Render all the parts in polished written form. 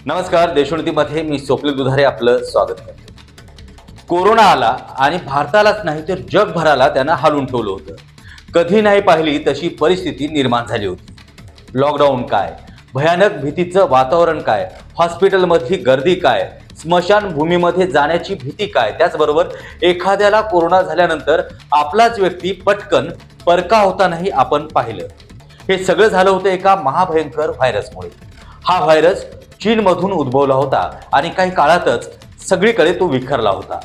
नमस्कार. देशोन्नतीमध्ये मी स्वप्नील दुधारे आपलं स्वागत करतो. कोरोना आला आणि भारतालाच नाही तर जगभराला त्यानं हालून ठेवलं होतं. कधी नाही पाहिली तशी परिस्थिती निर्माण झाली होती. लॉकडाऊन काय, भयानक भीतीचं वातावरण काय, हॉस्पिटलमधली गर्दी काय, स्मशानभूमीमध्ये जाण्याची भीती काय, त्याचबरोबर एखाद्याला कोरोना झाल्यानंतर आपलाच व्यक्ती पटकन परका होतानाही आपण पाहिलं. हे सगळं झालं होतं एका महाभयंकर व्हायरसमुळे. हा व्हायरस चीनमधून उद्भवला होता आणि काही काळातच सगळीकडे तो विखरला होता.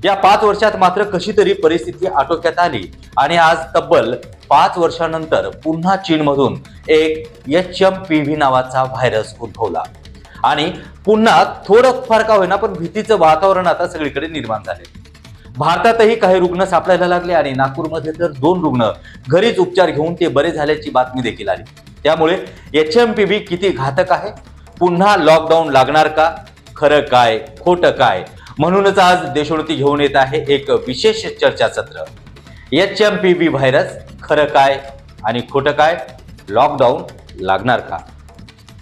या 5 वर्षात मात्र कशी तरी परिस्थिती आटोक्यात आली आणि आज तब्बल 5 वर्षांनंतर पुन्हा चीनमधून एक HMPV नावाचा व्हायरस उद्भवला आणि पुन्हा थोडं फार का होईना पण भीतीचं वातावरण आता सगळीकडे निर्माण झाले. भारतातही काही रुग्ण सापडायला लागले आणि नागपूरमध्ये तर 2 रुग्ण घरीच उपचार घेऊन ते बरे झाल्याची बातमी देखील आली. त्यामुळे HMPV किती घातक आहे, पुन्हा लॉकडाऊन लागणार का, खरं काय खोटं काय, म्हणूनच आज देशोन्नती घेऊन येत आहे एक विशेष चर्चासत्र. HMPV व्हायरस, खरं काय आणि खोटं काय, लॉकडाऊन लागणार का.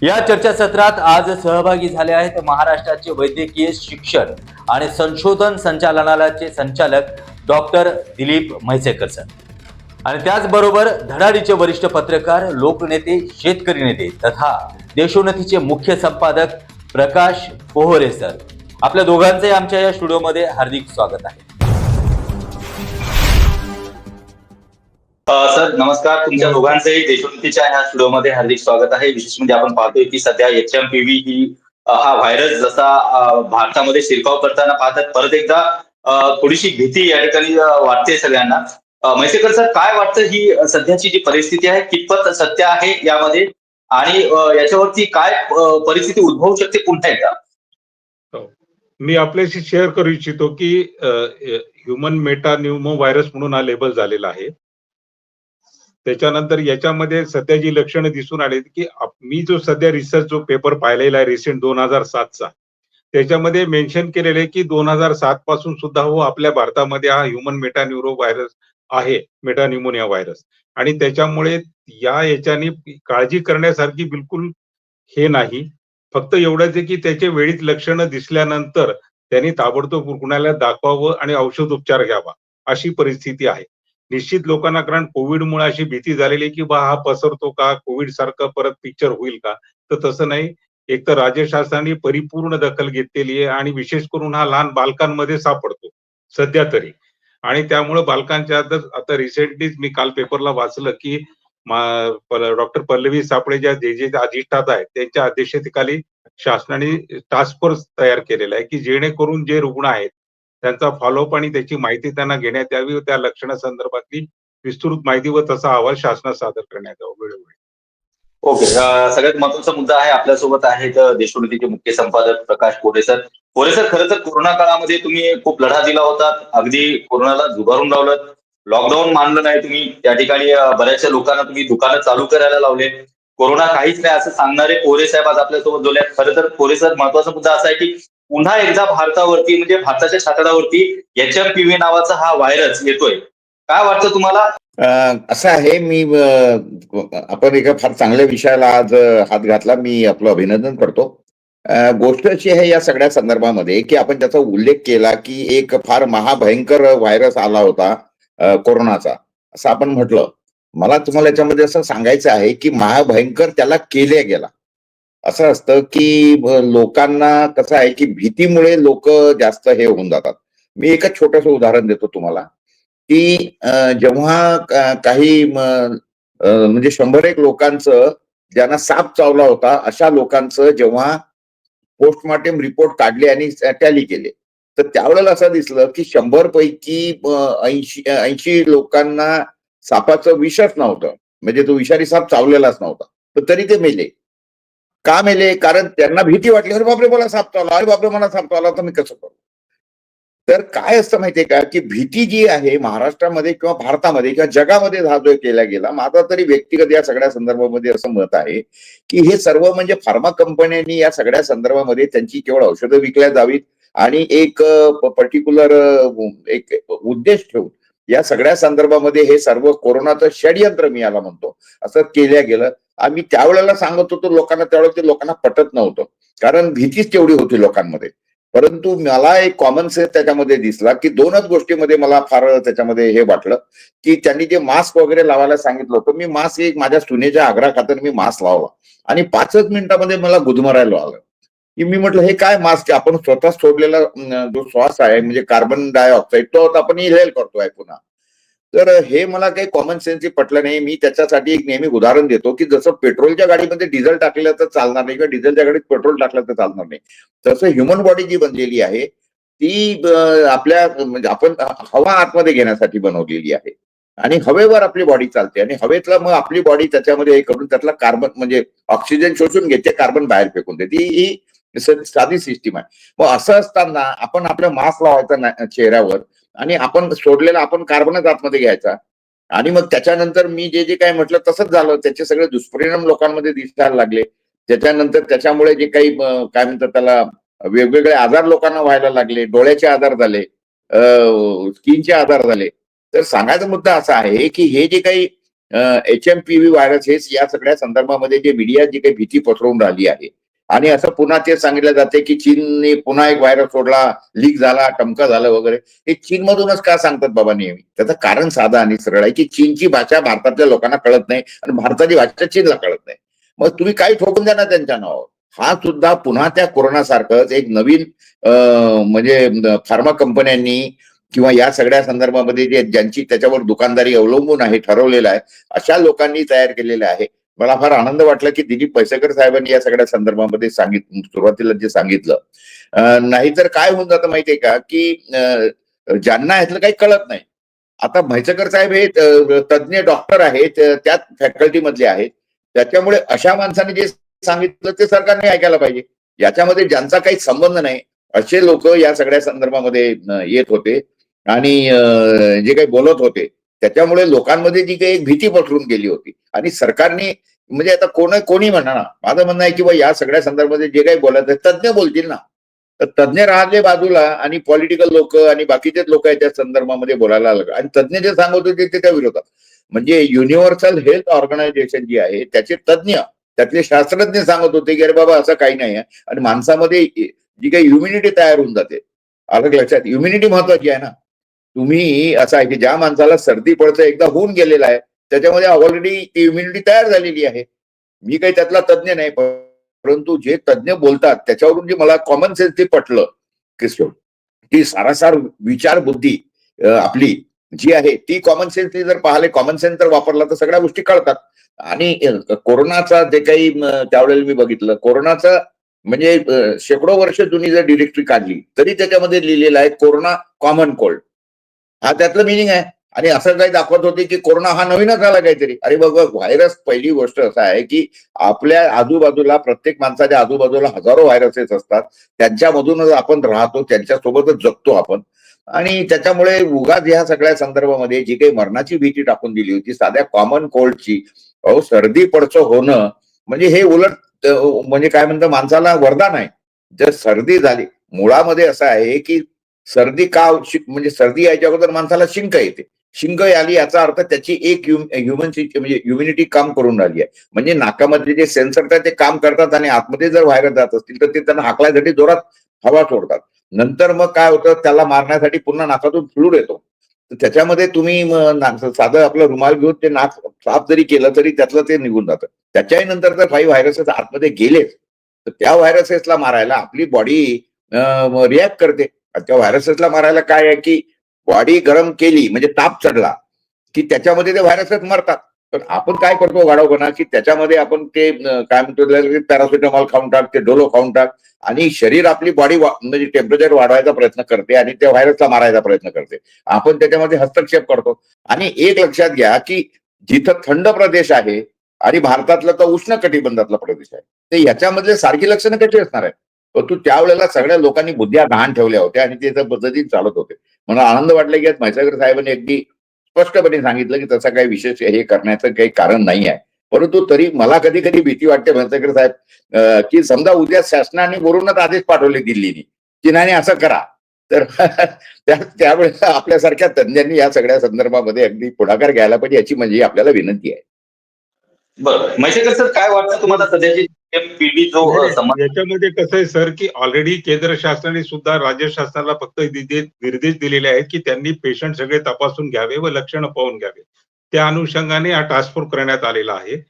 या चर्चासत्रात आज सहभागी झाले आहेत महाराष्ट्राचे वैद्यकीय शिक्षण आणि संशोधन संचालनालयाचे संचालक डॉक्टर दिलीप म्हैसेकर सर आणि त्याचबरोबर धडाडीचे वरिष्ठ पत्रकार, लोकनेते, शेतकरी नेते तथा देशोन्नतीचे मुख्य संपादक प्रकाश पोहरे सर. आपल्या दोघांचे आमच्या या स्टुडिओमध्ये हार्दिक स्वागत आहे. सर नमस्कार. तुमच्या दोघांचेही देशोन्नतीच्या ह्या स्टुडिओमध्ये हार्दिक स्वागत आहे. विशेष म्हणजे आपण पाहतोय की सध्या HMPV ही हा व्हायरस जसा भारतामध्ये शिरकाव करताना पाहतात, परत एकदा थोडीशी भीती या ठिकाणी वाटते सगळ्यांना. म्हैसेकर सर, काय वाटतं ही सध्याची जी परिस्थिती आहे कितपत सत्य आहे यामध्ये आणि याच्यावरती काय परिस्थिती उद्भवू शकते पुन्हा एकदा? मी आपल्याशी शेअर करू इच्छितो की ह्युमन मेटान्यूमो व्हायरस म्हणून हा लेबल झालेला आहे. त्याच्यानंतर याच्यामध्ये सध्या जी लक्षणं दिसून आली की मी जो सध्या रिसर्च जो पेपर पाहिलेला आहे रिसेंट 2007चा, त्याच्यामध्ये मेन्शन केलेलं आहे की 2007 पासून सुद्धा आपल्या भारतामध्ये हा ह्युमन मेटान्यूरो व्हायरस आहे, मेटान्युमोनिया व्हायरस. आणि त्याच्यामुळे याच्याने काळजी करण्यासारखी बिलकुल हे नाही. फक्त एवढंच आहे की त्याचे वेळीच लक्षणं दिसल्यानंतर त्यांनी ताबडतोब रुग्णालयात दाखवावं आणि औषधोपचार घ्यावा, अशी परिस्थिती आहे. निश्चित लोकांना, कारण कोविडमुळे अशी भीती झालेली की हा पसरतो का, कोविड सारखं परत पिक्चर होईल का, तर तसं नाही. एक तर राज्य शासनाने परिपूर्ण दखल घेतलेली आहे आणि विशेष करून हा लहान बालकांमध्ये सापडतो सध्या तरी. आणि त्यामुळे बालकांच्या आता रिसेंटलीच मी काल पेपरला वाचलं की डॉक्टर पल्लवी सापळे ज्या जे अधिष्ठाता आहेत त्यांच्या अध्यक्षतेखाली शासनाने टास्क फोर्स तयार केलेला आहे की जेणेकरून जे रुग्ण आहेत त्यांचा फॉलोअप आणि त्याची माहिती त्यांना घेण्यात यावी व त्या लक्षणासंदर्भातली विस्तृत माहिती व तसा अहवाल शासनात सादर करण्यात यावा वेळोवेळी. ओके. सगळ्यात महत्त्वाचा मुद्दा आहे. आपल्यासोबत आहेत देशोन्नतीचे मुख्य संपादक प्रकाश पोहरे सर. पोहरे सर, खरं तर कोरोना काळामध्ये तुम्ही खूप लढा दिला होता, अगदी कोरोनाला झुगारून लावलं. लॉकडाऊन मानलं नाही तुम्ही, त्या ठिकाणी बऱ्याचशा लोकांना तुम्ही दुकानं चालू करायला लावले. कोरोना काहीच नाही असं सांगणारे पोहरे साहेब आज आपल्यासोबत जोडले आहेत. खरं तर पोहरे सर, महत्वाचा मुद्दा असा आहे की पुन्हा एकदा भारतावरती म्हणजे भारताच्या छाताडावरती HMPV नावाचा हा व्हायरस येतोय. काय वाटतं तुम्हाला? असं आहे, आपण एका फार चांगल्या विषयाला आज हात घातला. मी आपलं अभिनंदन करतो. गोष्ट अशी आहे या सगळ्या संदर्भामध्ये की आपण त्याचा उल्लेख केला की एक फार महाभयंकर व्हायरस आला होता कोरोनाचा, असं आपण म्हटलं. मला तुम्हाला याच्यामध्ये असं सांगायचं आहे की महाभयंकर त्याला केल्या गेला. असं असतं की लोकांना कसं आहे की भीतीमुळे लोक जास्त हे होऊन जातात. मी एक छोटंसं उदाहरण देतो तुम्हाला की जेव्हा काही म्हणजे 100-1 लोकांचं ज्यांना साप चावला होता अशा लोकांचं जेव्हा पोस्टमॉर्टम रिपोर्ट काढले आणि टॅली केले, तर त्यावेळेला असं दिसलं की 100 पैकी 80 लोकांना सापाचं विषच नव्हतं, म्हणजे तो विषारी साप चावलेलाच नव्हता, पण तरी ते मेले. का मेले? कारण त्यांना भीती वाटली, अरे बापरे मला साप चावला, अरे बापरे मला साप चावला, तर मी कसं करू. तर काय असतं माहितीये का की भीती जी आहे महाराष्ट्रामध्ये किंवा भारतामध्ये किंवा जगामध्ये हा जो केला गेला, माझा तरी व्यक्तिगत या सगळ्या संदर्भामध्ये असं मत आहे की हे सर्व म्हणजे फार्मा कंपन्यांनी या सगळ्या संदर्भामध्ये त्यांची केवळ औषधं विकल्या जावीत आणि एक पर्टिक्युलर एक उद्देश ठेवून या सगळ्या संदर्भामध्ये हे सर्व कोरोनाचं षडयंत्र मी याला म्हणतो असं केलं गेलं. आम्ही त्यावेळेला सांगत होतो लोकांना, त्यावेळेला ते लोकांना पटत नव्हतं, कारण भीतीच तेवढी होती लोकांमध्ये. परंतु मला एक कॉमन सेन्स त्याच्यामध्ये दिसला, की दोनच गोष्टीमध्ये मला फार त्याच्यामध्ये हे वाटलं, की त्यांनी जे मास्क वगैरे लावायला सांगितलं होतं, मी मास्क एक माझ्या सुनेच्या आग्रहाखातर मी मास्क लावला आणि 5च मिनिटामध्ये मला गुदमरायला आलं, की मी म्हटलं हे काय मास्क, आपण स्वतः सोडलेला जो श्वास आहे म्हणजे कार्बन डायऑक्साईड, तो आता आपण इनहेल करतोय पुन्हा. तर हे मला काही कॉमन सेन्सही पटलं नाही. मी त्याच्यासाठी एक नेहमी उदाहरण देतो, की जसं पेट्रोलच्या गाडीमध्ये डिझेल टाकलं तर चालणार नाही किंवा डिझेलच्या गाडीत पेट्रोल टाकलं तर चालणार नाही, तसं ह्युमन बॉडी जी बनलेली आहे ती आपल्या म्हणजे आपण हवा आतमध्ये घेण्यासाठी बनवलेली आहे आणि हवेवर आपली बॉडी चालते आणि हवेतला मग आपली बॉडी त्याच्यामध्ये हे करून त्यातला कार्बन म्हणजे ऑक्सिजन शोषून घेते, कार्बन बाहेर फेकून देते. ही साधी सिस्टीम आहे. मग असं असताना आपण आपला मास्क लावायचा चेहऱ्यावर आणि आपण सोडलेला आपण कार्बनच आतमध्ये घ्यायचा आणि मग त्याच्यानंतर मी जे जे काय म्हटलं तसंच झालं. त्याचे सगळे दुष्परिणाम लोकांमध्ये दिसायला लागले. त्याच्यानंतर त्याच्यामुळे जे काही काय म्हणतात त्याला वेगवेगळे आजार लोकांना व्हायला लागले. डोळ्याचे आजार झाले, स्किनचे आजार झाले. तर सांगायचा मुद्दा असा आहे की हे जे काही HMPV व्हायरस हे या सगळ्या संदर्भामध्ये जे मीडिया जी काही भीती पसरवून राहिली आहे आणि असं पुन्हा ते सांगितलं जाते की चीनने पुन्हा एक व्हायरस सोडला, लीक झाला, टमका झालं वगैरे. हे चीनमधूनच का सांगतात बाबा नेहमी? त्याचं कारण साधं आणि सरळ आहे की चीनची भाषा भारतातल्या लोकांना कळत नाही आणि भारताची भाषा चीनला कळत नाही. मग तुम्ही काही ठोकून द्या ना त्यांच्या नावावर. हा सुद्धा पुन्हा त्या कोरोनासारखंच एक नवीन म्हणजे फार्मा कंपन्यांनी किंवा या सगळ्या संदर्भामध्ये जे ज्यांची त्याच्यावर दुकानदारी अवलंबून आहे, ठरवलेलं आहे, अशा लोकांनी तयार केलेलं आहे. मला फार आनंद वाटला की दिलीप म्हैसेकर साहेबांनी या सगळ्या संदर्भामध्ये सुरुवातीला जे सांगितलं. नाहीतर काय होऊन जातं माहितीये का, की ज्यांना ह्यातलं काही कळत नाही. आता म्हैसेकर साहेब हे तज्ञ डॉक्टर आहेत, त्याच फॅकल्टी मधले आहेत. त्याच्यामुळे अशा माणसाने जे सांगितलं ते सरकारने ऐकायला पाहिजे. याच्यामध्ये ज्यांचा काही संबंध नाही असे लोक या सगळ्या संदर्भामध्ये येत होते आणि जे काही बोलत होते त्याच्यामुळे लोकांमध्ये जी काही एक भीती पसरून गेली होती आणि सरकारने म्हणजे आता कोणी म्हणा ना, माझं म्हणणं आहे की बा या सगळ्या संदर्भामध्ये जे काही बोलायचं तज्ञ बोलतील ना. तर तज्ञ राहिले बाजूला आणि पॉलिटिकल लोक आणि बाकीचेच लोक याच्या संदर्भामध्ये बोलायला लागले आणि तज्ञ जे सांगत होते ते त्या विरोधात. म्हणजे युनिव्हर्सल हेल्थ ऑर्गनायझेशन जी आहे त्याचे तज्ञ, त्यातले शास्त्रज्ञ सांगत होते की अरे बाबा असं काही नाही आहे आणि माणसामध्ये जी काही इम्युनिटी तयार होऊन जाते. अलग लक्षात, इम्युनिटी महत्वाची आहे ना. तुम्ही असं आहे की ज्या माणसाला सर्दी पडतं एकदा होऊन गेलेला आहे त्याच्यामध्ये ऑलरेडी ती इम्युनिटी तयार झालेली आहे. मी काही त्यातला तज्ञ नाही, परंतु जे तज्ञ बोलतात त्याच्यावरून जे मला कॉमन सेन्स ते पटलं की सारासार विचार बुद्धी आपली जी आहे ती कॉमन सेन्स जर पाहिले, कॉमन सेन्स जर वापरला तर सगळ्या गोष्टी कळतात. आणि कोरोनाचा जे काही त्यावेळेला मी बघितलं, कोरोनाचा म्हणजे शेकडो वर्ष जुनी जर डिरेक्टरी काढली तरी त्याच्यामध्ये लिहिलेलं आहे कोरोना कॉमन कोल्ड. हा त्यातलं मिनिंग आहे. आणि असं काही दाखवत होते की कोरोना हा नवीनच झाला काहीतरी. अरे बाबा, व्हायरस पहिली गोष्ट असं आहे की आपल्या आजूबाजूला प्रत्येक माणसाच्या आजूबाजूला हजारो व्हायरसेस असतात. त्यांच्यामधूनच आपण राहतो, त्यांच्यासोबतच जगतो आपण. आणि त्याच्यामुळे उगाच ह्या सगळ्या संदर्भामध्ये जी काही मरणाची भीती टाकून दिली होती साध्या कॉमन कोल्डची, अहो सर्दी पडचं होणं म्हणजे हे उलट म्हणजे काय म्हणतं माणसाला वरदान आहे. जर सर्दी झाली, मुळामध्ये असं आहे की सर्दी का म्हणजे सर्दी यायच्या अगोदर माणसाला शिंक येते. शिंक आली याचा अर्थ त्याची एक ह्युमन म्हणजे ह्युमिनिटी काम करून राहिली आहे. म्हणजे नाकामध्ये जे सेन्सर ते काम करतात आणि आतमध्ये जर व्हायरस जात असतील तर ते त्यांना हाकलायसाठी जोरात हवा सोडतात. नंतर मग काय होतं, त्याला मारण्यासाठी पुन्हा नाकातून फ्लूड येतो. तर त्याच्यामध्ये तुम्ही साधं आपलं रुमाल घेऊन ते नाक साफ जरी केलं तरी त्यातलं ते निघून जातं. त्याच्याही नंतर जर काही व्हायरसेस आतमध्ये गेलेच तर त्या व्हायरसेसला मारायला आपली बॉडी रिॲक्ट करते. त्या व्हायरसेसला मारायला काय आहे की बॉडी गरम केली म्हणजे ताप चढला की त्याच्यामध्ये ते व्हायरसेस मरतात. पण आपण काय करतो वाढवपणा की त्याच्यामध्ये आपण ते काय म्हणतो पॅरासिटामॉल खाऊन टाक, ते डोलो खाऊन टाक आणि शरीर आपली बॉडी म्हणजे टेम्परेचर वाढवायचा प्रयत्न करते आणि त्या व्हायरसला मारायचा प्रयत्न करते. आपण त्याच्यामध्ये हस्तक्षेप करतो. आणि एक लक्षात घ्या की जिथं थंड प्रदेश आहे आणि भारतातला तर उष्ण कटिबंधातला प्रदेश आहे, तर याच्यामधले सारखी लक्षणं कशी असणार आहे? परंतु त्यावेळेला सगळ्या लोकांनी बुद्ध्या गहाण ठेवल्या होत्या आणि ते त्या पद्धतीने चालत होते. मला आनंद वाटला की आज म्हैसेकर साहेबांनी अगदी स्पष्टपणे सांगितलं की तसं काही विशेष हे करण्याचं काही कारण नाही आहे. परंतु तरी मला कधी कधी भीती वाटते म्हैसेकर साहेब की समजा उद्या शासनाने वरूनच आदेश पाठवले दिल्लीने की नाही असं करा, तर त्यावेळेस आपल्यासारख्या तज्ञांनी या सगळ्या संदर्भामध्ये अगदी पुढाकार घ्यायला पाहिजे याची म्हणजे आपल्याला विनंती आहे. बरोबर. म्हैसेकर सर, काय वाटतं तुम्हाला सध्याची पिढी जो समाज याच्यामध्ये कसं आहे सर, की ऑलरेडी केंद्र शासनाने सुद्धा राज्य शासनाला फक्त निर्देश दिलेले आहेत, की त्यांनी पेशंट सगळे तपासून घ्यावे व लक्षणं पाहून घ्यावे. त्या अनुषंगाने हा टास्क फोर्स करण्यात आलेला आहे.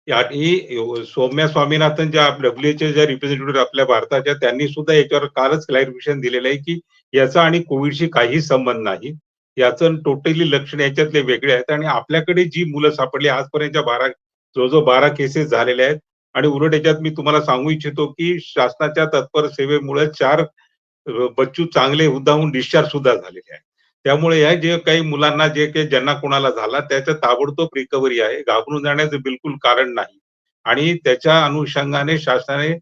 आणि सौम्या स्वामीनाथन ज्या WHO ज्या रिप्रेझेंटेटिव्ह आपल्या भारताच्या, त्यांनी सुद्धा याच्यावर कालच क्लॅरिफिकेशन दिलेलं आहे, की याचा आणि कोविडशी काही संबंध नाही. याचं टोटली लक्षण याच्यातले वेगळे आहेत आणि आपल्याकडे जी मुलं सापडली आजपर्यंतच्या जवळजवळ 12 केसेस झालेल्या आहेत. आणि उलट याच्यात मी तुम्हाला सांगू इच्छितो, की शासनाच्या तत्पर सेवेमुळे 4 बच्चू चांगले हुद्दाहून डिस्चार्ज सुद्धा झालेले आहेत. त्यामुळे या जे काही मुलांना जे काही ज्यांना कोणाला झाला त्याचं ताबडतोब रिकव्हरी आहे. घाबरून जाण्याचं बिलकुल कारण नाही. आणि त्याच्या अनुषंगाने शासनाने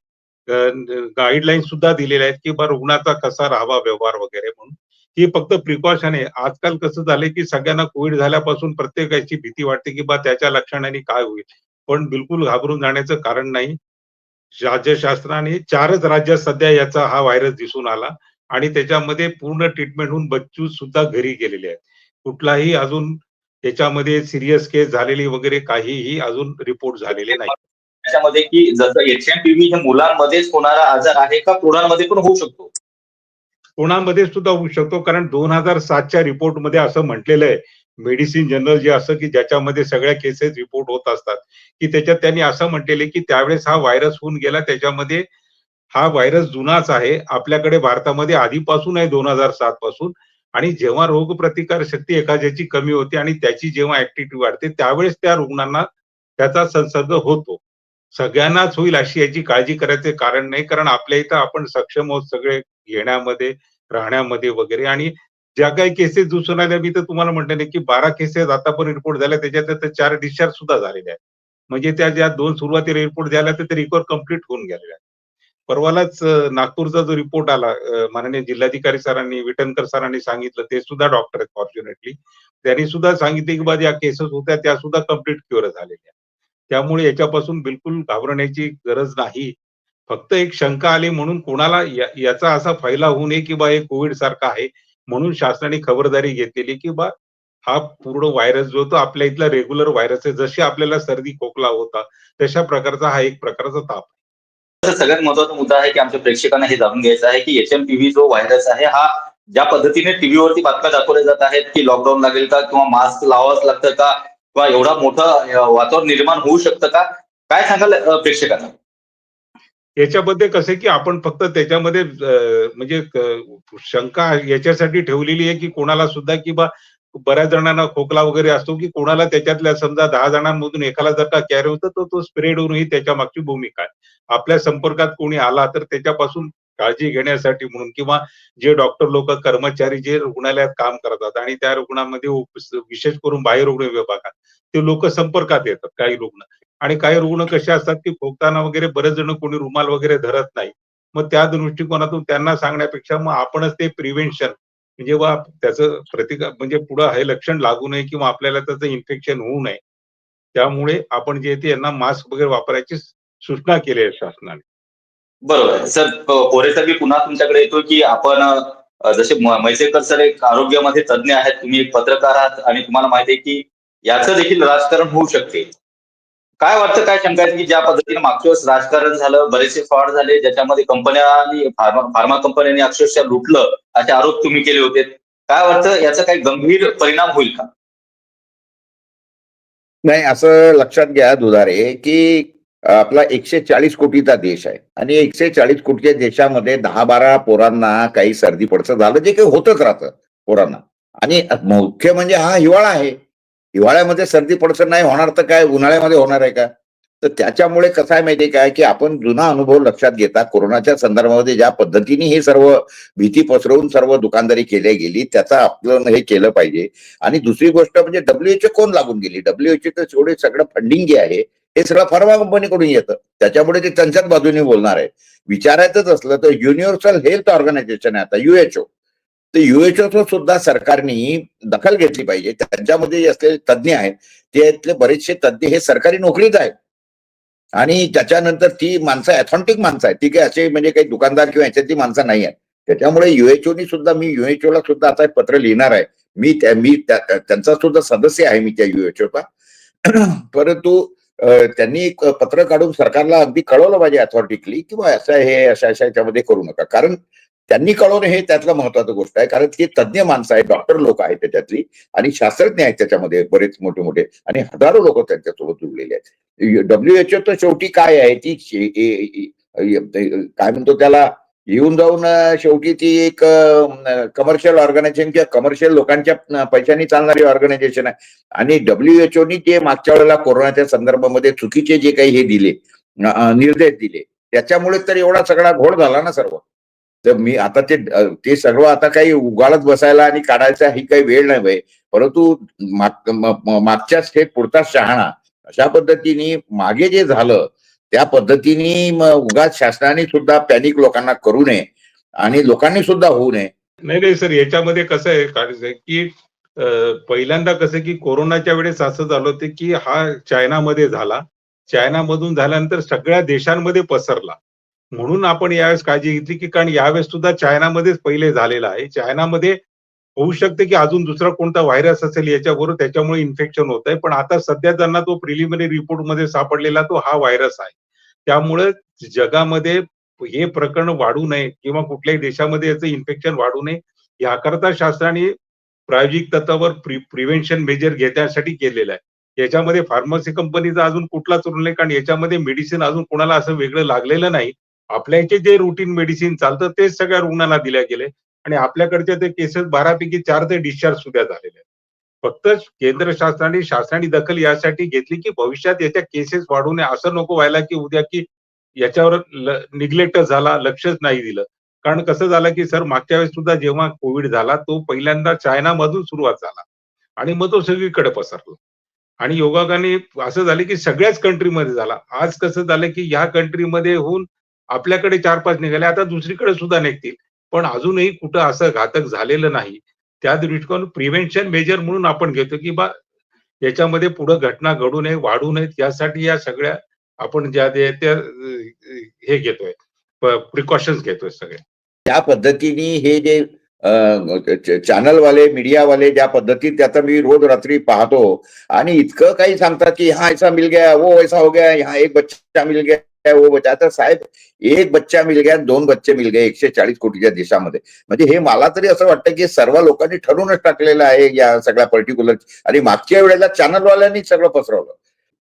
गाईडलाईन सुद्धा दिलेल्या आहेत, की रुग्णाचा कसा राहावा व्यवहार वगैरे म्हणून. ही फक्त प्रिकॉशन आहे. आजकाल कसं झालंय, की सगळ्यांना कोविड झाल्यापासून प्रत्येकाची भीती वाटते, की त्याच्या लक्षणांनी काय होईल? पण बिलकुल घाबरून जाण्याचं कारण नाही. राज्य शासनाने 4च राज्यात सध्या याचा हा व्हायरस दिसून आला आणि त्याच्यामध्ये पूर्ण ट्रीटमेंट होऊन बच्चू सुद्धा घरी गेलेले आहेत. कुठलाही अजून त्याच्यामध्ये सीरियस केस झालेली वगैरे काहीही अजून रिपोर्ट झालेले नाही. त्याच्यामध्ये की जसं HMPV हे मुलांमध्येच होणारा आजार आहे का प्रौढांमध्ये पण होऊ शकतो? कोणामध्ये सुद्धा होऊ शकतो कारण 2007च्या रिपोर्टमध्ये असं म्हटलेलं आहे. मेडिसिन जर्नल जे असं की ज्याच्यामध्ये सगळ्या केसेस रिपोर्ट होत असतात, की त्याच्यात त्यांनी असं म्हटलेलं आहे, की त्यावेळेस हा व्हायरस होऊन गेला त्याच्यामध्ये हा व्हायरस जुनाच आहे. आपल्याकडे भारतामध्ये आधीपासून आहे 2007 पासून आणि जेव्हा रोगप्रतिकार शक्ती एखाद्याची कमी होते आणि त्याची जेव्हा ऍक्टिव्हिटी वाढते, त्यावेळेस त्या रुग्णांना त्याचा संसर्ग होतो. सगळ्यांनाच होईल अशी याची काळजी करायचे कारण नाही. कारण आपल्या इथं आपण सक्षम आहोत सगळे घेण्यामध्ये, राहण्यामध्ये वगैरे आणि ज्या काही केसेस दिसून आल्या, मी तर तुम्हाला म्हटलं नाही, की 12 केसेस आतापर्यंत रिपोर्ट झाल्या, त्याच्यात 4 डिस्चार्ज सुद्धा झालेले आहेत. म्हणजे त्या ज्या 2 सुरुवातीला रिपोर्ट झाल्या, तर ते रिकव्हर कंप्लीट होऊन गेलेल्या आहेत. परवालाच नागपूरचा जो रिपोर्ट आला माननीय जिल्हाधिकारी सरांनी, विटणकर सरांनी सांगितलं, ते सुद्धा डॉक्टर आहेत फॉर्च्युनेटली. त्यांनी सुद्धा सांगितले, की ज्या केसेस होत्या त्या सुद्धा कंप्लीट क्युअर झालेल्या. त्यामुळे याच्यापासून बिलकुल घाबरण्याची गरज नाही. फक्त एक शंका आली म्हणून कोणाला याचा असा फैलाव होऊ नये, की हे कोविड सारखा आहे. म्हणून शासनाने खबरदारी घेतलेली, की हा पूर्ण व्हायरस जो तो आपल्या इथला रेग्युलर व्हायरस आहे. जशी आपल्याला सर्दी खोकला होता, तशा प्रकारचा हा एक प्रकारचा ताप. सगळ्यात महत्वाचा मुद्दा आहे, की आमच्या प्रेक्षकांना हे जाणून घ्यायचं आहे, की HMPV जो व्हायरस आहे हा ज्या पद्धतीने टीव्हीवरती बातम्या दाखवल्या जात आहेत, की लॉकडाऊन लागेल का किंवा मास्क लावावंच लागतं का किंवा एवढा मोठं वातावरण निर्माण होऊ शकतं का? काय सांगाल प्रेक्षकांना? याच्यामध्ये कसं आहे, की आपण फक्त त्याच्यामध्ये म्हणजे शंका याच्यासाठी ठेवलेली आहे, की कोणाला सुद्धा, की बऱ्याच जणांना खोकला वगैरे असतो, की कोणाला त्याच्यातल्या समजा 10 जणांमधून एकाला जर का कॅरी होतं, तर तो स्प्रेड होऊन ही त्याच्या मागची भूमिका आहे. आपल्या संपर्कात कोणी आला तर त्याच्यापासून काळजी घेण्यासाठी म्हणून किंवा जे डॉक्टर लोक कर्मचारी जे रुग्णालयात काम करतात आणि त्या रुग्णामध्ये विशेष करून बाह्यरुग्ण विभागात ते लोक संपर्कात येतात काही रुग्ण. आणि काही रुग्ण कसे असतात, की खोकताना वगैरे बरेच जण कोणी रुमाल वगैरे धरत नाही. मग त्या दृष्टिकोनातून त्यांना सांगण्यापेक्षा मग आपणच ते प्रिव्हेन्शन म्हणजे त्याचं प्रतिकार म्हणजे पुढं हे लक्षण लागू नये किंवा आपल्याला त्याचं इन्फेक्शन होऊ नये. त्यामुळे आपण जे ते यांना मास्क वगैरे वापरायची सूचना केली आहे शासनाने. बरोबर. सर, पोरे सर, मी पुन्हा तुमच्याकडे येतो, की आपण जसे म्हैसेकर सर एक आरोग्यामध्ये तज्ञ आहेत, तुम्ही एक पत्रकार आहात आणि तुम्हाला माहिती आहे, की याचं देखील राजकारण होऊ शकते. काय वाटतं, काय शंका आहे, की ज्या पद्धतीने मागच्या वेळेस राजकारण झालं, बरेचसे फ्रॉड झाले, ज्याच्यामध्ये कंपन्या आणि फार्मा कंपन्यांनी अक्षरशः लुटलं, असे आरोप तुम्ही केले होते. काय वाटतं, याचा काही गंभीर परिणाम होईल का? नाही, असं लक्षात घ्या दुधारे, की आपला 140 कोटीचा देश आहे आणि 140 कोटीच्या देशामध्ये 10-12 पोरांना काही सर्दी पडसं झालं, जे काही होतच राहतं पोरांना. आणि मुख्य म्हणजे हा हिवाळा आहे. हिवाळ्यामध्ये सर्दी पडसं नाही होणार तर काय उन्हाळ्यामध्ये होणार आहे का? तर त्याच्यामुळे कसं आहे माहितीये काय, की आपण जुना अनुभव लक्षात घेता कोरोनाच्या संदर्भामध्ये ज्या पद्धतीने हे सर्व भीती पसरवून सर्व दुकानदारी केली गेली, त्याचा आपलं हे केलं पाहिजे. आणि दुसरी गोष्ट म्हणजे WHO कोण लागून गेली? WHO तर एवढे सगळं फंडिंग जे आहे हे सगळं फार्मा कंपनीकडून येतं. त्याच्यामुळे ते त्यांच्याच बाजूने बोलणार आहे. विचारायचंच असलं तर युनिव्हर्सल हेल्थ ऑर्गनायझेशन आहे आता WHO. तर WHO सुद्धा सरकारने दखल घेतली पाहिजे. त्यांच्यामध्ये जे असलेले तज्ज्ञ आहेत, त्यातले बरेचसे तज्ज्ञ हे सरकारी नोकरीत आहेत. आणि त्याच्यानंतर ती माणसं ऑथेंटिक माणसं आहेत. ती काही असे म्हणजे काही दुकानदार किंवा ह्याच्यातली माणसं नाही आहेत. त्याच्यामुळे UHOनी सुद्धा मी UHOला सुद्धा आता एक पत्र लिहिणार आहे. मी त्यांचा सुद्धा सदस्य आहे मी त्या UHOचा. परंतु त्यांनी एक पत्र काढून सरकारला अगदी कळवलं पाहिजे अथॉरिटिकली किंवा असं हे अशा याच्यामध्ये करू नका. कारण त्यांनी कळवणं हे त्यातलं महत्वाचं गोष्ट आहे. कारण ते तज्ज्ञ माणसं आहेत, डॉक्टर लोक आहेत त्याच्यातली आणि शास्त्रज्ञ आहेत त्याच्यामध्ये बरेच मोठे मोठे आणि हजारो लोक त्यांच्यासोबत जुळलेले आहेत. WHO तर शेवटी काय आहे ती काय म्हणतो त्याला येऊन जाऊन शेवटी ती एक कमर्शियल ऑर्गनायझेशन किंवा कमर्शियल लोकांच्या पैशांनी चालणारी ऑर्गनायझेशन आहे. आणि WHO जे मागच्या वेळेला कोरोनाच्या संदर्भामध्ये चुकीचे जे काही हे दिले निर्देश दिले त्याच्यामुळे तर एवढा सगळा घोळ झाला ना सर्व. तर मी आता ते सर्व आता काही उगाळत बसायला आणि काढायचा ही काही वेळ नाही बाई. परंतु मागच्याच हे पुढचा शहाणा अशा पद्धतीने मागे जे झालं त्या पद्धतीने उगाच शासनाने सुद्धा पॅनिक लोकांना करू नये आणि लोकांनी सुद्धा होऊ नये. नाही सर, याच्यामध्ये कसं आहे काढायचं आहे की पहिल्यांदा कसं की कोरोनाच्या वेळेस असं झालं होतं की हा चायनामध्ये झाला, चायनामधून झाल्यानंतर सगळ्या देशांमध्ये पसरला. म्हणून आपण यावेळेस काळजी घेतली की कारण यावेळेस सुद्धा चायनामध्येच पहिले झालेला आहे. चायनामध्ये होऊ शकते की अजून दुसरा कोणता व्हायरस असेल याच्याबरोबर त्याच्यामुळे इन्फेक्शन होत आहे. पण आता सध्या त्यांना तो प्रिलिमिनरी रिपोर्टमध्ये सापडलेला तो हा व्हायरस आहे. त्यामुळे जगामध्ये हे प्रकरण वाढू नये किंवा कुठल्याही देशामध्ये याचं इन्फेक्शन वाढू नये याकरता शासनाने प्रायोगिक तत्वावर प्रिव्हेन्शन मेजर घेण्यासाठी केलेलं आहे. याच्यामध्ये फार्मसी कंपनीचा अजून कुठलाच रोल नाही, कारण याच्यामध्ये मेडिसिन अजून कोणाला असं वेगळं लागलेलं नाही. आपल्या इथे जे रुटीन मेडिसिन चालतं तेच सगळ्या रुग्णांना दिल्या गेले आणि आपल्याकडच्या ते केसेस 12 पैकी 4 ते डिस्चार्ज सुद्धा झालेले आहेत. फक्त केंद्र शासनाने दखल यासाठी घेतली की भविष्यात याच्या केसेस वाढू नये. असं नको व्हायला की उद्या की याच्यावर निग्लेक्ट झाला, लक्षच नाही दिलं. कारण कसं झालं की सर मागच्या वेळेस सुद्धा जेव्हा कोविड झाला तो पहिल्यांदा चायनामधून सुरुवात झाला आणि मग तो सगळीकडे पसरला आणि योगायोगाने असं झालं की सगळ्याच कंट्रीमध्ये झाला. आज कसं झालं की ह्या कंट्रीमध्ये होऊन आपल्याकडे 4-5 निघाले, आता दुसरीकडे सुद्धा निघतील. पण अजूनही कुठं असं घातक झालेलं नाही. त्या दृष्टिकोन प्रिव्हेन्शन मेजर म्हणून आपण घेतो की बा याच्यामध्ये पुढे घटना घडू नये, वाढू नयेत यासाठी या सगळ्या आपण ज्या त्या हे घेतोय, प्रिकॉशन्स घेतोय सगळे. त्या पद्धतीने हे जे चॅनलवाले मीडियावाले ज्या पद्धतीत त्याचा मी रोज रात्री पाहतो आणि इतकं काही सांगतात की हा ऐसा मिल गया, वो ऐसा हो गया, यहाँ एक बच्चा मिल गया, वो बच्चा. आता साहेब, एक बच्चा मिल गया, 2 बच्चे मिल गए 140 कोटीच्या देशामध्ये. म्हणजे हे मला तरी असं वाटतं की सर्व लोकांनी ठरवूनच टाकलेलं आहे या सगळ्या पर्टिक्युलर. आणि मागच्या वेळेला चॅनलवाल्यांनी सगळं पसरवलं.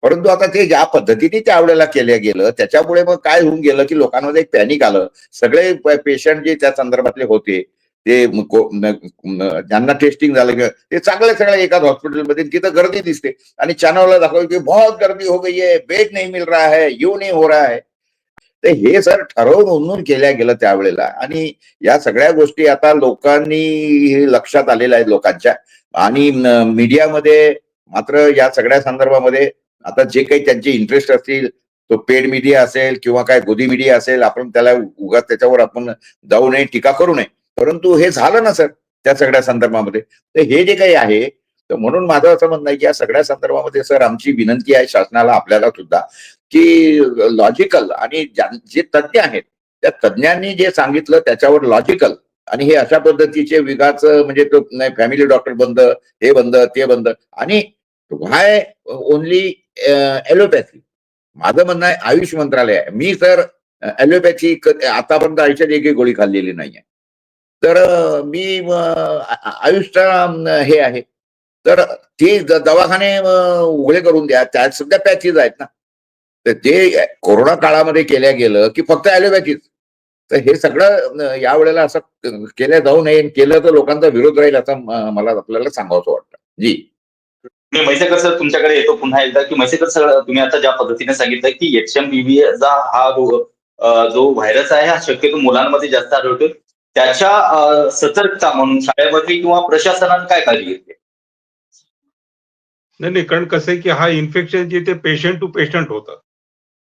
परंतु आता ते ज्या पद्धतीने त्यावेळेला केलं गेलं त्याच्यामुळे मग काय होऊन गेलं की लोकांमध्ये एक पॅनिक आलं. सगळे पेशंट जे त्या संदर्भातले होते ते ज्यांना टेस्टिंग झालं ते चांगले सगळे एकाच हॉस्पिटलमध्ये तिथं गर्दी दिसते आणि चॅनलला दाखवलं की बहुत गर्दी हो गई है, बेड नहीं मिल रहा है, यू नहीं हो रहा है. तर हे सर ठरवून उन्नून केल्या गेलं त्यावेळेला आणि या सगळ्या गोष्टी आता लोकांनी लक्षात आलेल्या आहेत लोकांच्या. आणि मीडियामध्ये मात्र या सगळ्या संदर्भामध्ये आता जे काही त्यांचे इंटरेस्ट असतील, तो पेड मीडिया असेल किंवा काय गोदी मीडिया असेल, आपण त्याला उगाच त्याच्यावर आपण जाऊ नये, टीका करू नये. परंतु हे झालं ना सर त्या सगळ्या संदर्भामध्ये. तर हे जे काही आहे, तर म्हणून माझं असं म्हणणं आहे की या सगळ्या संदर्भामध्ये सर आमची विनंती आहे शासनाला, आपल्याला सुद्धा, की लॉजिकल आणि जे तज्ज्ञ आहेत त्या तज्ज्ञांनी जे सांगितलं त्याच्यावर लॉजिकल आणि हे अशा पद्धतीचे विगाच म्हणजे तो नाही फॅमिली डॉक्टर बंद, हे बंद, ते बंद. आणि व्हाय ओनली ॲलोपॅथी. माझं म्हणणं आहे आयुष मंत्रालय आहे. मी सर ॲलोपॅथी आतापर्यंत आयुष्यात एकही गोळी खाल्लेली नाहीये. तर मी आयुषचा हे आहे. तर ते दवाखाने उघडे करून द्या, त्यात सुद्धा पॅचेस आहेत ना. तर ते कोरोना काळामध्ये केल्या गेलं की फक्त ॲलोपॅथीच. तर हे सगळं यावेळेला असं केलं जाऊ नये. केलं तर लोकांचा विरोध राहील असं मला आपल्याला सांगावंसं वाटतं. जी. मी म्हैसेकर सर तुमच्याकडे येतो पुन्हा एकदा की म्हैसेकर सर तुम्ही आता ज्या पद्धतीने सांगितलं की HMPV हा जो व्हायरस आहे हा शक्यतो मुलांमध्ये जास्त आढळतो. त्याच्या सतर्कता म्हणून शाळेमध्ये किंवा प्रशासनाने काय काळजी घेतली? नाही, कारण कसं आहे की हा इन्फेक्शन जे ते पेशंट टू पेशंट होतं.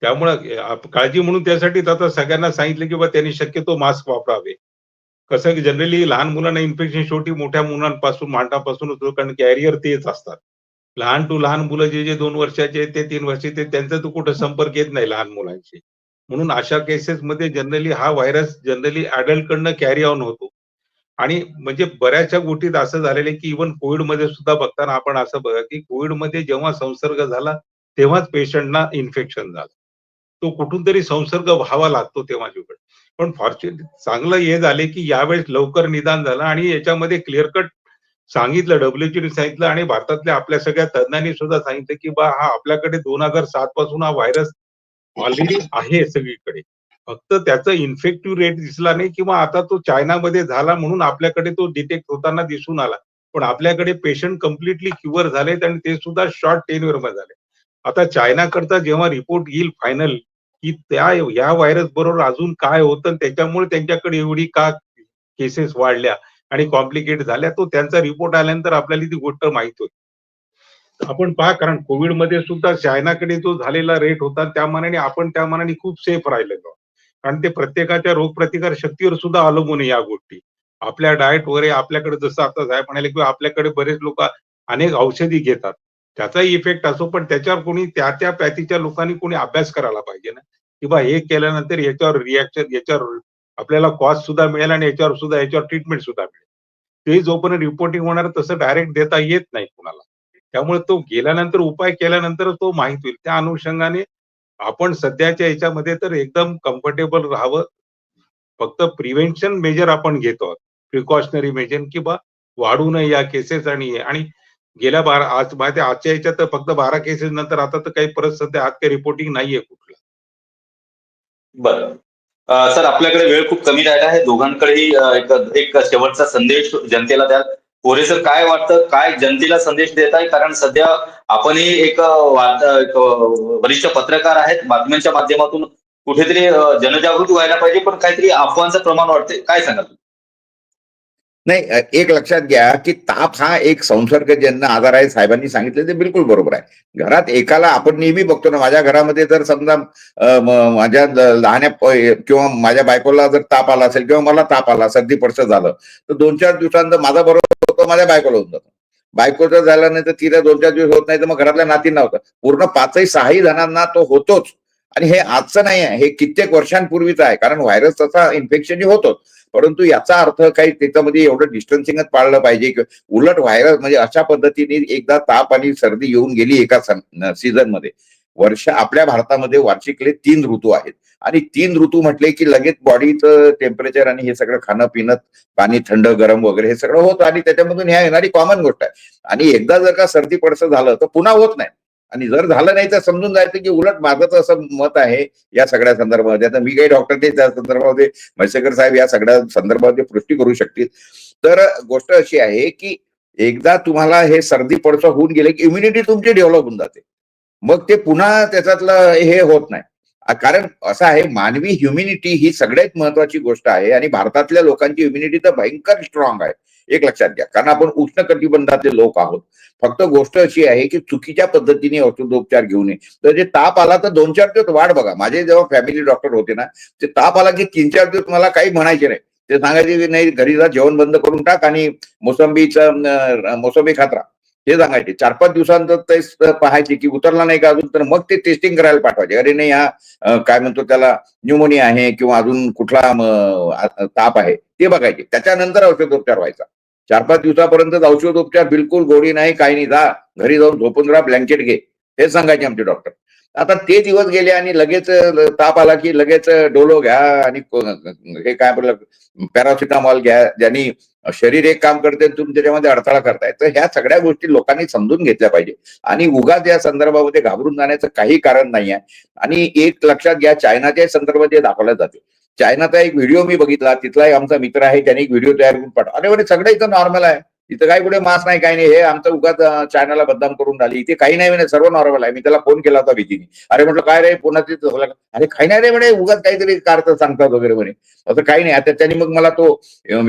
त्यामुळे काळजी म्हणून त्यासाठीच आता सगळ्यांना सांगितलं की बा त्यांनी शक्यतो मास्क वापरावे. कसं की जनरली लहान मुलांना इन्फेक्शन शेवटी मोठ्या मुलांपासून मांडापासून होतं, कारण कॅरियर तेच असतात. लहान टू लहान मुलं जे 2 वर्षाचे ते 3 वर्षाचे त्यांचा तो कुठं संपर्क येत नाही लहान मुलांशी. म्हणून अशा केसेसमध्ये जनरली हा व्हायरस जनरली कडनं कॅरी ऑन होतो. आणि म्हणजे बऱ्याचशा गोष्टीत असं झालेलं आहे की इव्हन कोविडमध्ये सुद्धा बघताना आपण असं बघा की कोविडमध्ये जेव्हा संसर्ग झाला तेव्हाच पेशंटना इन्फेक्शन झालं. तो कुठून तरी संसर्ग व्हावा लागतो तेव्हा जीवकडे. पण फॉर्च्युनेटली चांगलं हे झाले की यावेळेस लवकर निदान झालं आणि याच्यामध्ये क्लिअर कट सांगितलं, WHOने सांगितलं आणि भारतातल्या आपल्या सगळ्या तज्ञांनी सुद्धा सांगितलं की बा हा आपल्याकडे 2007 पासून हा व्हायरस ऑलरेडी आहे सगळीकडे. फक्त त्याचा इन्फेक्टिव्ह रेट दिसला नाही किंवा आता तो चायनामध्ये झाला म्हणून आपल्याकडे तो डिटेक्ट होताना दिसून आला. पण आपल्याकडे पेशंट कंप्लिटली क्युअर झालेत आणि ते सुद्धा शॉर्ट टेन्युअरमध्ये झाले. आता चायनाकडचा जेव्हा रिपोर्ट येईल फायनल, की या व्हायरस बरोबर अजून काय होतं आणि त्याच्यामुळे त्यांच्याकडे एवढी का केसेस वाढल्या आणि कॉम्प्लिकेट झाल्या, तो त्यांचा रिपोर्ट आल्यानंतर आपल्याला ती गोष्ट माहित होईल. आपण पहा कारण कोविडमध्ये सुद्धा चायनाकडे जो झालेला रेट होता त्या मानाने आपण त्या मानाने खूप सेफ राहिलेलो. कारण ते प्रत्येकाच्या रोगप्रतिकार शक्तीवर सुद्धा अवलंबून आहे या गोष्टी. आपल्या डाएट वगैरे आपल्याकडे जसं आता साहेब म्हणाले किंवा आपल्याकडे बरेच लोक अनेक औषधी घेतात. त्याचाही इफेक्ट असो पण त्याच्यावर कोणी त्या पॅथीच्या लोकांनी कोणी अभ्यास करायला पाहिजे ना, की बा हे केल्यानंतर याच्यावर रिएक्शन याच्यावर आपल्याला कॉस्ट सुद्धा मिळेल आणि याच्यावर ट्रीटमेंट सुद्धा मिळेल. ते जोपर्यंत रिपोर्टिंग होणार तसं डायरेक्ट देता येत नाही कुणाला. त्यामुळे तो गेल्यानंतर उपाय केल्यानंतर तो माहित होईल. त्या अनुषंगाने आपण सध्याच्या ह्याच्यामध्ये तर एकदम कम्फर्टेबल राहावं. फक्त प्रिव्हेन्शन मेजर आपण घेतो आहोत. प्रिकॉशनरी मेजर की बा वाढू नये या केसेस आणि गेल्या आज माहिती आजच्या ह्याच्यात तर फक्त 12 केसेस नंतर आता तर काही परत सध्या आज काही रिपोर्टिंग नाहीये कुठलं. बरं. सर आपल्याकडे वेळ खूप कमी राहिला आहे. दोघांकडेही एक शेवटचा संदेश जनतेला द्याल. कोरे सर काय वाटतं, काय जनतेला संदेश देत आहे? कारण सध्या आपणही एक वरिष्ठ पत्रकार आहेत. बातम्यांच्या माध्यमातून कुठेतरी जनजागृती व्हायला पाहिजे, पण काहीतरी अफवांचं प्रमाण वाढते. काय सांगाल? नाही, एक लक्षात घ्या की ताप हा एक संसर्गजन्य आजार आहे. साहेबांनी सांगितलं ते बिलकुल बरोबर आहे. घरात एकाला आपण नेहमी बघतो ना, माझ्या घरामध्ये जर समजा माझ्या लहान्या किंवा माझ्या बायकोला जर ताप आला असेल किंवा मला ताप आला, सर्दी पडसं झालं, तर 2-4 दिवसांत माझा बरोबर होतो, माझ्या बायकोला होऊन जातो. बायकोचं झालं नाही तर तिला 2-4 दिवस होत नाही, तर मग घरातल्या नातींना होतं. पूर्ण 5-6 जणांना तो होतोच. आणि हे आजचं नाही आहे, हे कित्येक वर्षांपूर्वीचं आहे. कारण व्हायरस तसा इन्फेक्शन होतोच. परंतु याचा अर्थ काही त्याच्यामध्ये एवढं डिस्टन्सिंगच पाळलं पाहिजे की उलट व्हायरस म्हणजे अशा पद्धतीने एकदा ताप आणि सर्दी येऊन गेली एका सीझन मध्ये. आपल्या भारतामध्ये वार्षिकले 3 ऋतू आहेत आणि 3 ऋतू म्हटले की लगेच बॉडीचं टेम्परेचर आणि हे सगळं खाणं पिणं, पाणी थंड गरम वगैरे हे सगळं होतं आणि त्याच्यामधून ह्या येणारी कॉमन गोष्ट आहे. आणि एकदा जर का सर्दी पडसं झालं तर पुन्हा होत नाही. आणि जर झालं नाही तर समजून जायचं की उलट माझं तर असं मत आहे या सगळ्या संदर्भामध्ये. आता मी काही डॉक्टर नाही त्या संदर्भामध्ये, म्हैसेकर साहेब या सगळ्या संदर्भामध्ये पुष्टी करू शकतील. तर गोष्ट अशी आहे की एकदा तुम्हाला हे सर्दी पडसं होऊन गेले की इम्युनिटी तुमची डेव्हलप होऊन जाते. मग ते पुन्हा त्याच्यातलं हे होत नाही. कारण असं आहे, मानवी ह्युमिनिटी ही सगळ्यात महत्वाची गोष्ट आहे आणि भारतातल्या लोकांची ह्युमिनिटी तर भयंकर स्ट्रॉंग आहे. एक लक्षात घ्या, कारण आपण उष्ण कटिबंधातले लोक आहोत. फक्त गोष्ट अशी आहे की चुकीच्या पद्धतीने औषधोपचार घेऊ नये. तर जे ताप आला तर 2-4 दिवस वाट बघा. माझे जेव्हा फॅमिली डॉक्टर होते ना, ते ताप आला की 3-4 दिवस मला काही म्हणायचे नाही. ते सांगायचे की नाही घरी जा, जेवण बंद करून टाक आणि मोसंबी खात राहा, हे सांगायचे. 4-5 दिवसांतर ते पाहायचे की उतरला नाही का अजून, तर मग ते टेस्टिंग करायला पाठवायचे. अरे नाही हा काय म्हणतो त्याला न्यूमोनिया आहे किंवा अजून कुठला ताप आहे ते बघायचे. त्याच्यानंतर औषधोपचार व्हायचा. 4-5 दिवसापर्यंत औषधोपचार बिलकुल गोडी नाही, काही नाही, जा घरी जाऊन झोपून राहा, ब्लँकेट घे, हे सांगायचे आमचे डॉक्टर. आता ते दिवस गेले आणि लगेच ताप आला की लगेच डोलो घ्या आणि हे काय आपलं पॅरासिटामॉल घ्या, ज्यांनी शरीर एक काम करते तुम्ही त्याच्यामध्ये अडथळा करताय. तर ह्या सगळ्या गोष्टी लोकांनी समजून घेतल्या पाहिजे आणि उगाच या संदर्भामध्ये घाबरून जाण्याचं काही कारण नाही आहे. आणि एक लक्षात घ्या, चायनाच्या संदर्भात जे दाखवलं जाते, चायनाचा एक व्हिडिओ मी बघितला, तिथलाही आमचा मित्र आहे, त्याने एक व्हिडिओ तयार करून पाठवला. अरे म्हणे सगळं इथं नॉर्मल आहे, इथं काही कुठे मास्क नाही, काही नाही, हे आमचं उगाच चायनाला बदनाम करून राहिली, इथे काही नाही म्हणे, सर्व नॉर्मल आहे. मी त्याला फोन केला होता भीतीने. अरे म्हटलं काय रे पुन्हा तिथं, अरे काही नाही रे म्हणे, उगाच काहीतरी कारचं सांगतात वगैरे म्हणे. असं काही नाही. आता त्यांनी मग मला तो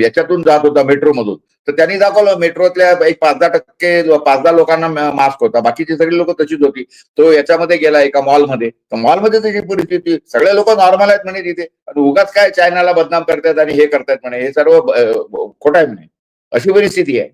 याच्यातून जात होता मेट्रो मधून, तर त्यांनी दाखवलं मेट्रोतल्या एक 5-10 लोकांना मास्क होता, बाकीची सगळी लोक तशीच होती. तो याच्यामध्ये गेला एका मॉलमध्ये, तर मॉलमध्ये त्याची परिस्थिती, सगळे लोक नॉर्मल आहेत म्हणे तिथे, आणि उगाच काय चायनाला बदनाम करतात आणि हे करतात म्हणे, हे सर्व खोटं आहे म्हणे. अशी परिस्थिती आहे.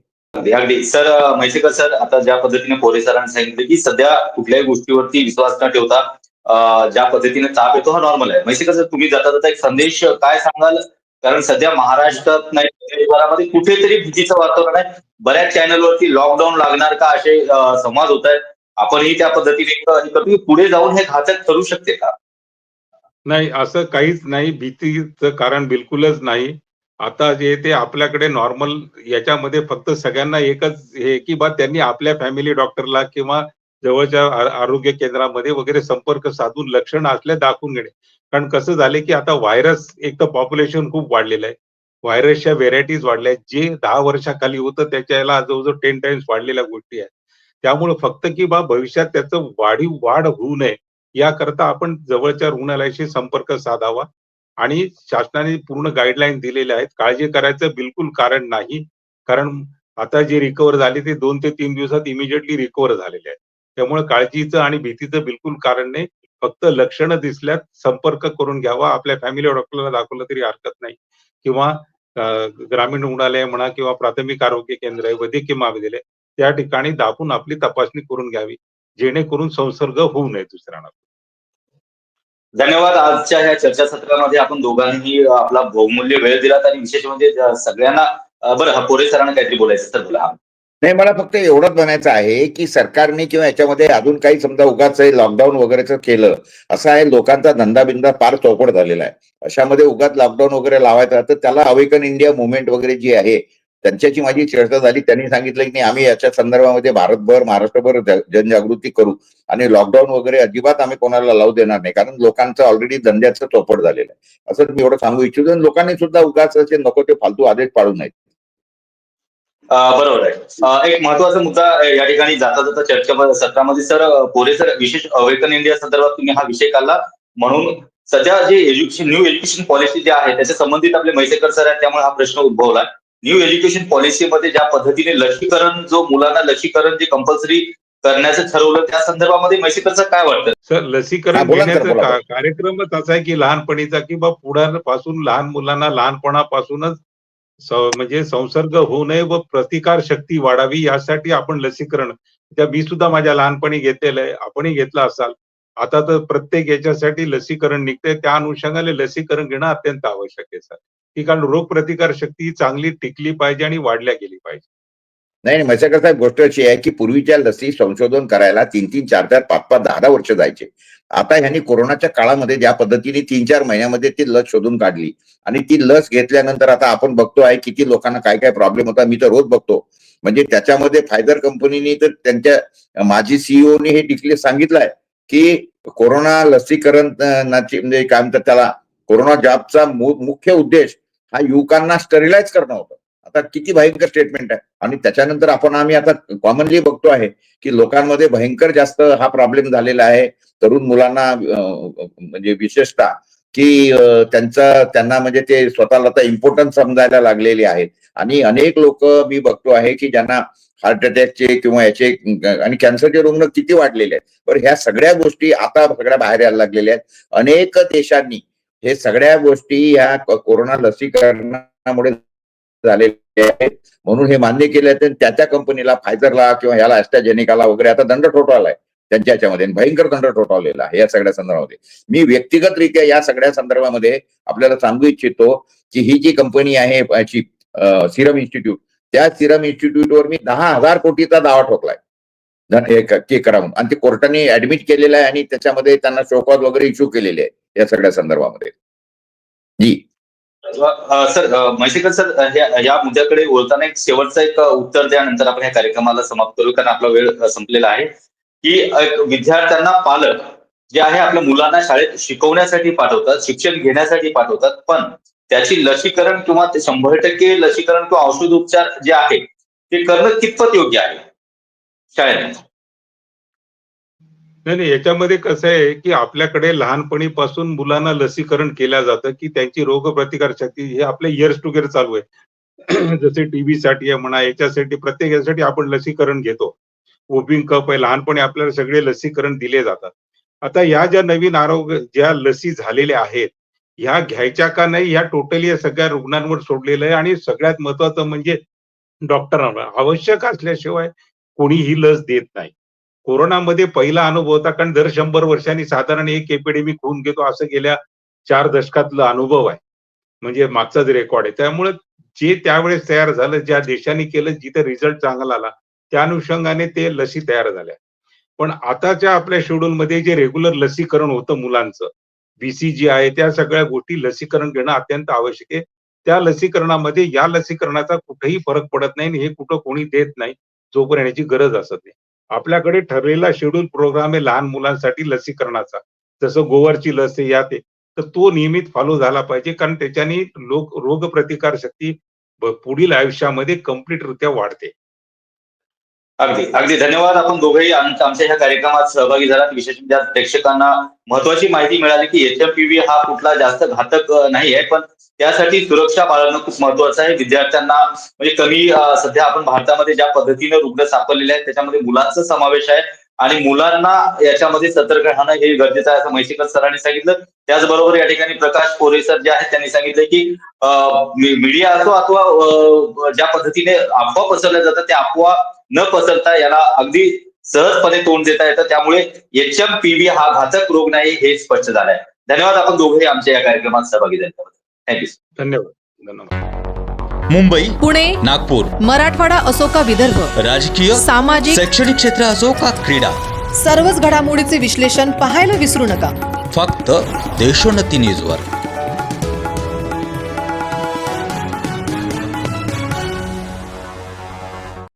अगदी सर. म्हैसेकर सर, आता ज्या पद्धतीने कोरे सरांनी सांगितलं की सध्या कुठल्याही गोष्टीवरती विश्वास न ठेवता ज्या पद्धतीने ताप येतो हा नॉर्मल आहे. म्हैसेकर सर, तुम्ही जाता जाता एक संदेश काय सांगाल? कारण सध्या महाराष्ट्रात नाही देशभरामध्ये कुठेतरी भीतीचं वातावरण आहे. बऱ्याच चॅनलवरती लॉकडाऊन लागणार का असे संवाद होत आहेत. आपणही त्या पद्धतीने पुढे जाऊन हे घातक ठरू शकते का? नाही, असं काहीच नाही. भीतीचं कारण बिलकुलच नाही. आता जे ते आपल्याकडे नॉर्मल याच्यामध्ये फक्त सगळ्यांना एकच हे, की बा त्यांनी आपल्या फॅमिली डॉक्टरला किंवा जवळच्या आरोग्य केंद्रामध्ये वगैरे संपर्क साधून लक्षणं असले दाखवून घेणे. कारण कसं झालंय, की आता व्हायरस एक तर पॉप्युलेशन खूप वाढलेलं आहे. व्हायरसच्या व्हेरायटीज वाढल्या आहेत. जे 10 वर्षाखाली होतं त्याच्याला जवळ-जवळ 10 टाइम्स वाढलेल्या गोष्टी आहेत. त्यामुळे फक्त की बा भविष्यात त्याचं वाढ होऊ नये याकरता आपण जवळच्या रुग्णालयाशी संपर्क साधावा आणि शासनाने पूर्ण गाईडलाईन दिलेल्या आहेत. काळजी करायचं बिलकुल कारण नाही. कारण आता जे रिकव्हर झाले ते 2 ते 3 दिवसात इमिडिएटली रिकव्हर झालेले आहेत. त्यामुळे काळजीचं आणि भीतीचं बिलकुल कारण नाही. फक्त लक्षणं दिसल्यात संपर्क करून घ्यावा. आपल्या फॅमिली डॉक्टरला दाखवलं तरी हरकत नाही किंवा अ, ग्रामीण रुग्णालय म्हणा किंवा प्राथमिक आरोग्य केंद्र आहे, वैद्यकीय महाविद्यालय त्या ठिकाणी दाखवून आपली तपासणी करून घ्यावी. जेणेकरून संसर्ग होऊ नये दुसऱ्यांना. धन्यवाद. आजच्या ह्या चर्चासत्रामध्ये आपण दोघांनी आपला बहुमूल्य वेळ दिलात आणि विशेष म्हणजे सगळ्यांना बरं पोरे सरांना काहीतरी बोलायचं तर बोला. नाही, मला फक्त एवढंच म्हणायचं आहे, की सरकारने किंवा याच्यामध्ये अजून काही समजा उगाच लॉकडाऊन वगैरेचं केलं, असं आहे लोकांचा धंदा-बिंदा फार चौपट झालेला आहे. अशामध्ये उगाच लॉकडाऊन वगैरे लावायचा तर त्याला अवेकन इंडिया मुव्हमेंट वगैरे जी आहे, त्यांच्याशी माझी चर्चा झाली. त्यांनी सांगितलं, की नाही आम्ही याच्या संदर्भामध्ये भारतभर, महाराष्ट्रभर जनजागृती करू आणि लॉकडाऊन वगैरे अजिबात आम्ही कोणाला लावू देणार नाही. कारण लोकांचं ऑलरेडी धंद्याचं चौपट झालेलं आहे. असं मी एवढं सांगू इच्छितो आणि लोकांनी सुद्धा उगाच असे नको ते फालतू आदेश पाळू नयेत. बरोबर आहे. एक महत्त्वाचा मुद्दा या ठिकाणी जाता जाता चर्चा सत्रामध्ये सर पोरे सर विशेष अवेकन इंडिया संदर्भात तुम्ही हा विषय काढला म्हणून सध्या जे न्यू एज्युकेशन पॉलिसी जी आहे त्याच्या संबंधित आपले म्हैसेकर सर आहेत त्यामुळे हा प्रश्न उद्भवला. न्यू एज्युकेशन पॉलिसीमध्ये ज्या पद्धतीने लसीकरण जो मुलांना लसीकरण जे कंपल्सरी करण्याचं ठरवलं त्या संदर्भामध्ये म्हैसेकर सर काय वाटतं? सर हा, लसीकरण बोला ना सर, घेण्याचा बोला बोला. कार्यक्रमच असा आहे की लहानपणीचा की बा पुढापासून लहान मुलांना लहानपणापासूनच म्हणजे संसर्ग होऊ नये व प्रतिकार शक्ती वाढावी यासाठी आपण लसीकरण त्या मी सुद्धा माझ्या लहानपणी घेतलेलं आहे. आपणही घेतलं असाल. आता तर प्रत्येक याच्यासाठी लसीकरण निघतंय. त्या अनुषंगाने लसीकरण घेणं अत्यंत आवश्यक आहे सर. की कारण रोगप्रतिकार शक्ती ही चांगली टिकली पाहिजे आणि वाढल्या गेली पाहिजे. नाही, नाही, माझ्याकडे साहेब गोष्ट अशी आहे, की पूर्वीच्या लसी संशोधन करायला 3-3, 4-4, 5-5, 10-10 वर्ष जायचे. आता ह्यांनी कोरोनाच्या काळामध्ये ज्या पद्धतीने 3-4 महिन्यामध्ये ती लस शोधून काढली आणि ती लस घेतल्यानंतर आता आपण बघतो आहे किती लोकांना काय काय प्रॉब्लेम होता. मी तर रोज बघतो. म्हणजे त्याच्यामध्ये फायझर कंपनीने तर त्यांच्या माजी सीईओनी हे डिक्लेअर सांगितलंय, की कोरोना लसीकरण म्हणजे काय म्हणतात त्याला, कोरोना जॉबचा मुख्य उद्देश हा युवकांना स्टरिलाइज करणं होतं. आता किती भयंकर स्टेटमेंट आहे. आणि त्याच्यानंतर आम्ही आता कॉमनली बघतो आहे, की लोकांमध्ये भयंकर जास्त हा प्रॉब्लेम झालेला आहे. तरुण मुलांना म्हणजे विशेषतः, की त्यांना म्हणजे ते स्वतःला आता इम्पॉर्टन्ट समजायला लागलेले आहेत. आणि अनेक लोक मी बघतो आहे, की ज्यांना हार्ट अटॅकचे किंवा याचे आणि कॅन्सरचे रुग्ण किती वाढलेले आहेत. तर ह्या सगळ्या गोष्टी आता सगळ्या बाहेर यायला लागलेल्या आहेत. अनेक देशांनी हे सगळ्या गोष्टी ह्या कोरोना लसीकरणामुळे झालेले आहेत. म्हणून हे मान्य केलं आहे त्याच्या कंपनीला फायझरला किंवा ह्याला ॲस्ट्राझेनेकाला वगैरे आता दंड ठोठावलाय त्यांच्या ह्याच्यामध्ये भयंकर दंड ठोठावलेला आहे या सगळ्या संदर्भामध्ये. मी व्यक्तिगतरित्या या सगळ्या संदर्भामध्ये आपल्याला सांगू इच्छितो, की ही जी कंपनी आहे याची सिरम इन्स्टिट्यूट, त्या सिरम इन्स्टिट्यूटवर मी 10,000 कोटीचा दावा ठोकलाय के करावून आणि ते कोर्टाने ऍडमिट केलेलं आहे आणि त्याच्यामध्ये त्यांना शोकॉज वगैरे इश्यू केलेले आहे या सगळ्या संदर्भामध्ये. जी सर म्हैसेकर सर या मुद्द्याकडे बोलताना एक शेवटचं एक उत्तर द्यानंतर आपण या कार्यक्रमाला समाप्त करू कारण आपला वेळ संपलेला आहे की विद्यार्थ्यांना पालक जे आहे आपल्या मुलांना शाळेत शिकवण्यासाठी पाठवतात शिक्षण घेण्यासाठी पाठवतात पण त्याची लसीकरण किंवा ते 100% लसीकरण किंवा औषधोपचार जे आहे ते करणं कितपत योग्य आहे शाळेत? नाही, नाही. याच्यामध्ये कसं आहे, की आपल्याकडे लहानपणीपासून मुलांना लसीकरण केलं जातं, की त्यांची रोगप्रतिकार शक्ती हे आपले इयर्स टुगेदर चालू आहे. जसे टीबीसाठी आहे म्हणा, याच्यासाठी प्रत्येक याच्यासाठी आपण लसीकरण घेतो. वुपिंग कफ आहे, लहानपणी आपल्याला सगळे लसीकरण दिले जातात. आता ह्या ज्या नवीन ज्या लसी झालेल्या आहेत, ह्या घ्यायच्या का नाही, ह्या टोटली या सगळ्या रुग्णांवर सोडलेलं आहे आणि सगळ्यात महत्त्वाचं म्हणजे डॉक्टरांना आवश्यक असल्याशिवाय कोणी ही लस देत नाही. कोरोनामध्ये पहिला अनुभव होता कारण दर 100 वर्षांनी साधारण एक एपिडेमिक होऊन घेतो असं गेल्या 4 दशकातला अनुभव आहे. म्हणजे मागचाच रेकॉर्ड आहे. त्यामुळे जे त्यावेळेस तयार झालं, ज्या देशांनी केलं, जिथे रिझल्ट चांगला आला, त्या अनुषंगाने ते लसी तयार झाल्या. पण आताच्या आपल्या शेड्यूलमध्ये जे रेग्युलर लसीकरण होतं मुलांचं, BCG आहे, त्या सगळ्या गोष्टी लसीकरण घेणं अत्यंत आवश्यक आहे. त्या लसीकरणामध्ये या लसीकरणाचा कुठेही फरक पडत नाही आणि हे कुठं कोणी देत नाही जोपर्यंत याची गरज असत नाही. आपल्याकडे ठरलेला शेड्यूल प्रोग्राम आहे लहान मुलांसाठी लसीकरणाचा, जसं गोवरची लस आहे, यात आहे, तर तो नियमित फॉलो झाला पाहिजे, कारण त्याच्याने रोगप्रतिकार शक्ती पुढील आयुष्यामध्ये कम्प्लीटरित्या वाढते. अगदी अगदी धन्यवाद. आपण दोघेही आमच्या ह्या कार्यक्रमात सहभागी झालात. विशेष म्हणजे प्रेक्षकांना महत्वाची माहिती मिळाली की HMPV हा कुठला जास्त घातक नाही आहे, पण त्यासाठी सुरक्षा बाळगणं खूप महत्वाचं आहे. विद्यार्थ्यांना म्हणजे कमी सध्या आपण भारतामध्ये ज्या पद्धतीने रुग्ण सापडलेले आहेत त्याच्यामध्ये मुलांचा समावेश आहे आणि मुलांना याच्यामध्ये सतर्क राहणं हे गरजेचं आहे असं म्हैसेकर सरांनी सांगितलं. त्याचबरोबर या ठिकाणी प्रकाश पोरे सर जे आहेत त्यांनी सांगितलं की मीडिया असो अथवा ज्या पद्धतीने अफवा पसरल्या जातात त्या अफवा न पसरता याला अगदी सहजपणे तोंड देता येतं. त्यामुळे HMPV हा घातक रोग नाही हे स्पष्ट झालं आहे. धन्यवाद. आपण दोघेही आमच्या या कार्यक्रमात सहभागी झाल्याबद्दल. थँक्यू. धन्यवाद. मुंबई, पुणे, नागपूर, मराठवाडा असो का विदर्भ, राजकीय, सामाजिक, शैक्षणिक क्षेत्र असो का क्रीडा, सर्वच घडामोडीचे विश्लेषण पाहायला विसरू नका. फक्त देशोन्नती न्यूजवर.